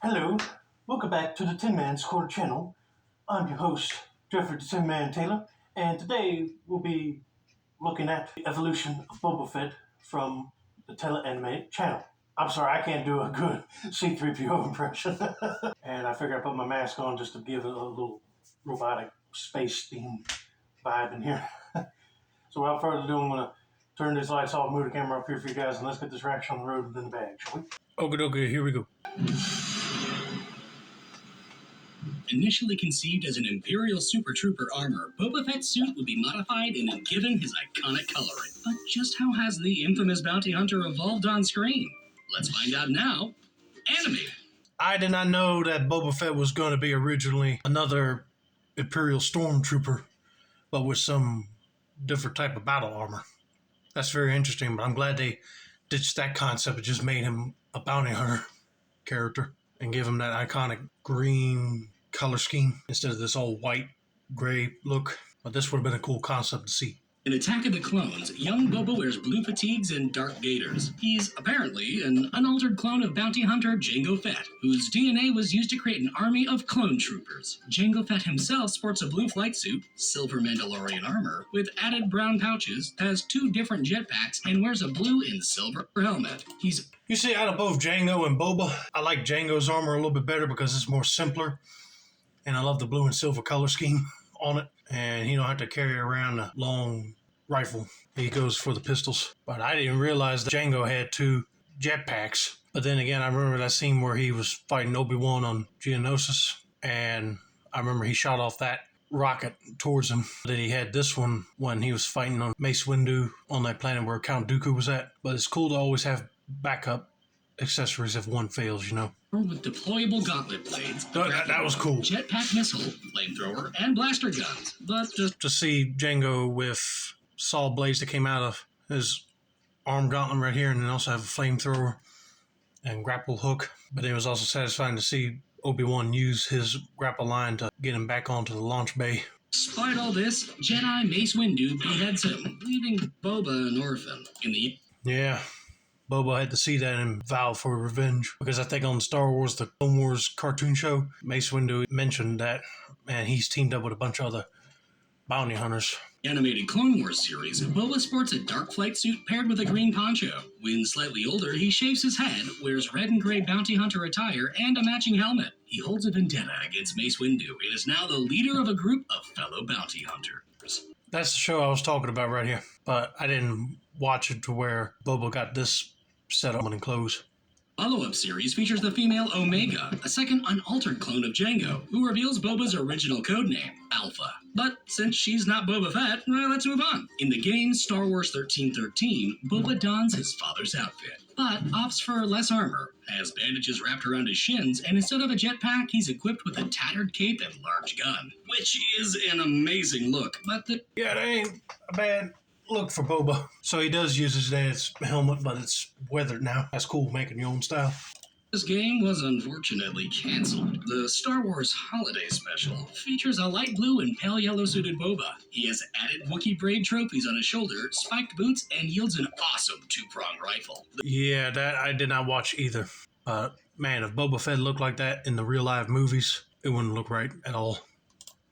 Hello, welcome back to the Tin Man's Corner channel. I'm your host, Jeffrey the Tin Man Taylor, and today we'll be looking at the evolution of Boba Fett from the tele-animated channel. I'm sorry, I can't do a good C-3PO impression. And I figured I'd put my mask on just to give it a little robotic space theme vibe in here. So without further ado, I'm going to turn these lights off, move the camera up here for you guys, and let's get this rack on the road and in the bag, shall we? Okay, here we go. Initially conceived as an Imperial Super Trooper armor, Boba Fett's suit would be modified and then given his iconic coloring. But just how has the infamous bounty hunter evolved on screen? Let's find out now. Animated. I did not know that Boba Fett was going to be originally another Imperial Stormtrooper, but with some different type of battle armor. That's very interesting, but I'm glad they ditched that concept and just made him a bounty hunter character and give him that iconic green color scheme instead of this all white, gray look. But this would have been a cool concept to see. In Attack of the Clones, young Boba wears blue fatigues and dark gaiters. He's apparently an unaltered clone of bounty hunter Jango Fett, whose DNA was used to create an army of clone troopers. Jango Fett himself sports a blue flight suit, silver Mandalorian armor, with added brown pouches, has 2 different jetpacks, and wears a blue and silver helmet. You see, out of both Jango and Boba, I like Jango's armor a little bit better because it's more simpler, and I love the blue and silver color scheme on it, and he don't have to carry around a long rifle. He goes for the pistols. But I didn't realize that Jango had 2 jetpacks. But then again, I remember that scene where he was fighting Obi-Wan on Geonosis, and I remember he shot off that rocket towards him. Then he had this one when he was fighting on Mace Windu on that planet where Count Dooku was at. But it's cool to always have backup accessories if one fails, you know. With deployable gauntlet blades, that was cool. Jetpack missile, flamethrower, and blaster guns. But just to see Jango with saw blades that came out of his arm gauntlet right here, and then also have a flamethrower and grapple hook. But it was also satisfying to see Obi-Wan use his grapple line to get him back onto the launch bay. Despite all this, Jedi Mace Windu beheads him, leaving Boba an orphan. Yeah. Boba had to see that and vow for revenge. Because I think on Star Wars, the Clone Wars cartoon show, Mace Windu mentioned that, and he's teamed up with a bunch of other bounty hunters. Animated Clone Wars series, Boba sports a dark flight suit paired with a green poncho. When slightly older, he shaves his head, wears red and gray bounty hunter attire, and a matching helmet. He holds a vendetta against Mace Windu and is now the leader of a group of fellow bounty hunters. That's the show I was talking about right here. But I didn't watch it to where Boba got this set up in clothes. Follow-up series features the female Omega, a second unaltered clone of Jango, who reveals Boba's original codename, Alpha. But since she's not Boba Fett, let's move on. In the game Star Wars 1313, Boba dons his father's outfit, but opts for less armor, has bandages wrapped around his shins, and instead of a jetpack, he's equipped with a tattered cape and large gun, which is an amazing look. But that ain't a bad look for Boba. So he does use his dad's helmet, but it's weathered now. That's cool, making your own style. This game was unfortunately cancelled. The Star Wars Holiday Special features a light blue and pale yellow suited Boba. He has added Wookiee braid trophies on his shoulder, spiked boots, and yields an awesome 2-prong rifle. Yeah, that I did not watch either. Man, if Boba Fett looked like that in the real life movies, it wouldn't look right at all.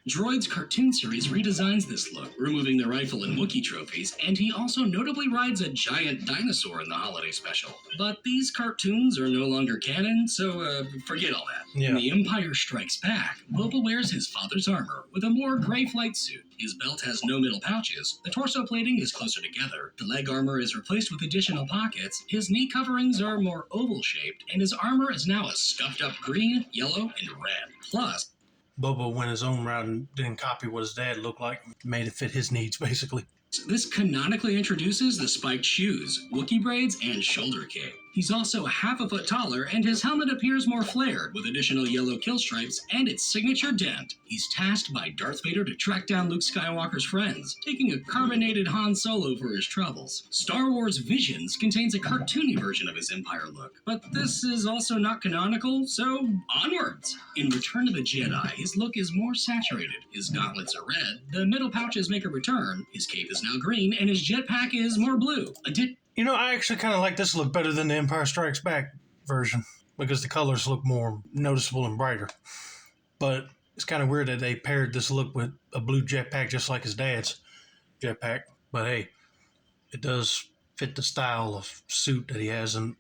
Droid's cartoon series redesigns this look, removing the rifle and Wookiee trophies, and he also notably rides a giant dinosaur in the holiday special. But these cartoons are no longer canon, so forget all that. Yeah. In The Empire Strikes Back, Boba wears his father's armor with a more gray flight suit. His belt has no middle pouches, the torso plating is closer together, the leg armor is replaced with additional pockets, his knee coverings are more oval-shaped, and his armor is now a scuffed-up green, yellow, and red. Plus, Boba went his own route and didn't copy what his dad looked like. Made it fit his needs, basically. This canonically introduces the spiked shoes, Wookiee braids, and shoulder cape. He's also half a foot taller, and his helmet appears more flared, with additional yellow kill stripes and its signature dent. He's tasked by Darth Vader to track down Luke Skywalker's friends, taking a carbonated Han Solo for his troubles. Star Wars Visions contains a cartoony version of his Empire look, but this is also not canonical, so onwards! In Return of the Jedi, his look is more saturated. His gauntlets are red, the middle pouches make a return, his cape is now green, and his jetpack is more blue. I actually kind of like this look better than the Empire Strikes Back version. because the colors look more noticeable and brighter. But it's kind of weird that they paired this look with a blue jetpack just like his dad's jetpack. But hey, it does fit the style of suit that he has, and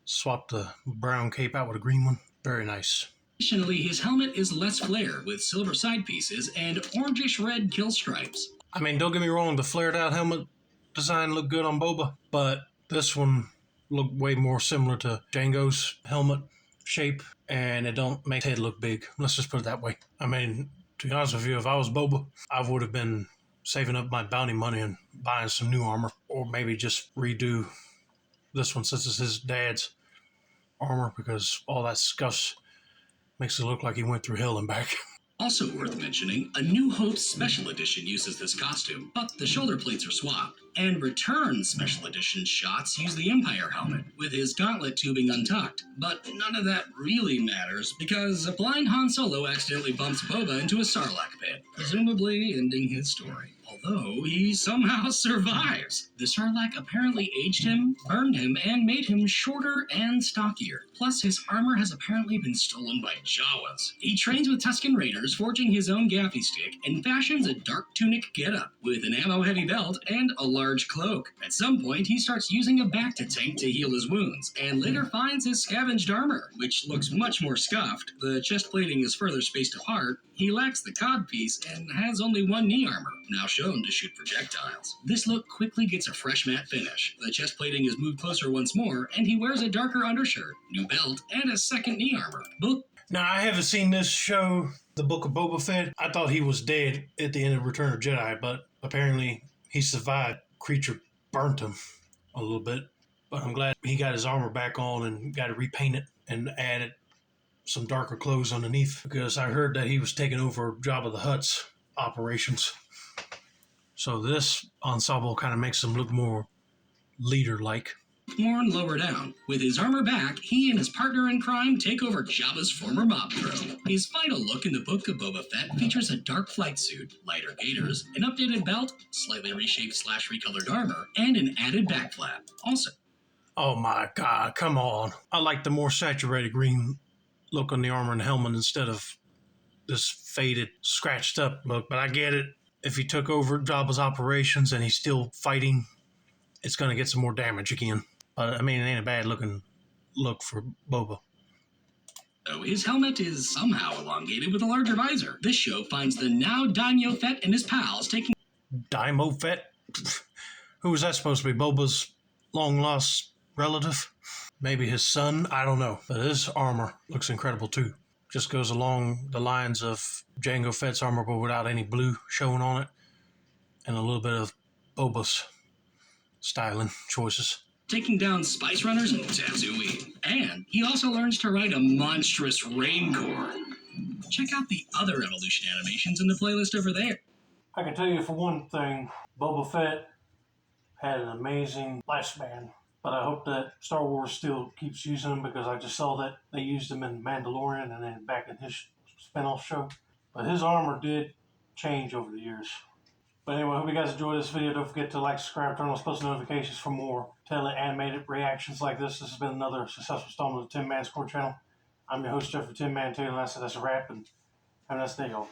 swap the brown cape out with a green one. Very nice. Additionally, his helmet is less flare with silver side pieces and orangish red kill stripes. I mean, don't get me wrong, the flared out helmet design looked good on Boba, but this one looked way more similar to Jango's helmet shape, and it don't make his head look big. Let's just put it that way. I mean, to be honest with you, if I was Boba, I would have been saving up my bounty money and buying some new armor, or maybe just redo this one since it's his dad's armor, because all that scuffs makes it look like he went through hell and back. Also worth mentioning, A New Hope Special Edition uses this costume, but the shoulder plates are swapped. And Return Special Edition shots use the Empire helmet, with his gauntlet tubing untucked. But none of that really matters, because a blind Han Solo accidentally bumps Boba into a Sarlacc pit, presumably ending his story. Although he somehow survives. The Sarlacc apparently aged him, burned him, and made him shorter and stockier. Plus, his armor has apparently been stolen by Jawas. He trains with Tusken Raiders, forging his own gaffy stick, and fashions a dark tunic getup, with an ammo-heavy belt and a large cloak. At some point, he starts using a Bacta tank to heal his wounds, and later finds his scavenged armor, which looks much more scuffed. The chest plating is further spaced apart, he lacks the codpiece, and has only one knee armor, now shown to shoot projectiles. This look quickly gets a fresh matte finish. The chest plating is moved closer once more, and he wears a darker undershirt, new belt, and a second knee armor. Both. Now, I haven't seen this show, The Book of Boba Fett. I thought he was dead at the end of Return of Jedi, but apparently he survived. Creature burnt him a little bit, but I'm glad he got his armor back on and got it repainted and added some darker clothes underneath, because I heard that he was taking over Jabba the Hutt's operations. So this ensemble kind of makes him look more leader-like. More and lower down. With his armor back, he and his partner in crime take over Jabba's former mob throne. His final look in the Book of Boba Fett features a dark flight suit, lighter gaiters, an updated belt, slightly reshaped / recolored armor, and an added back flap. Also, oh my god, come on. I like the more saturated green look on the armor and helmet instead of this faded, scratched up look, but I get it. If he took over Jabba's operations and he's still fighting, it's going to get some more damage again. But I mean, it ain't a bad looking look for Boba. though his helmet is somehow elongated with a larger visor. This show finds the now Daimyo Fett and his pals taking... Daimyo Fett? Who was that supposed to be? Boba's long-lost relative? Maybe his son? I don't know. But his armor looks incredible too. Just goes along the lines of Jango Fett's armor, but without any blue showing on it. And a little bit of Boba's styling choices. Taking down spice runners and Tatooine. And he also learns to ride a monstrous Rancor. Check out the other evolution animations in the playlist over there. I can tell you for one thing, Boba Fett had an amazing lifespan. But I hope that Star Wars still keeps using him, because I just saw that they used him in Mandalorian and then back in his spin-off show. But his armor did change over the years. But anyway, I hope you guys enjoyed this video. Don't forget to like, subscribe, turn on post notifications for more tele-animated reactions like this. This has been another successful installment of the Tin Man Score channel. I'm your host, Jeffrey Tin Man Taylor, and that's a wrap, and have a nice day, y'all.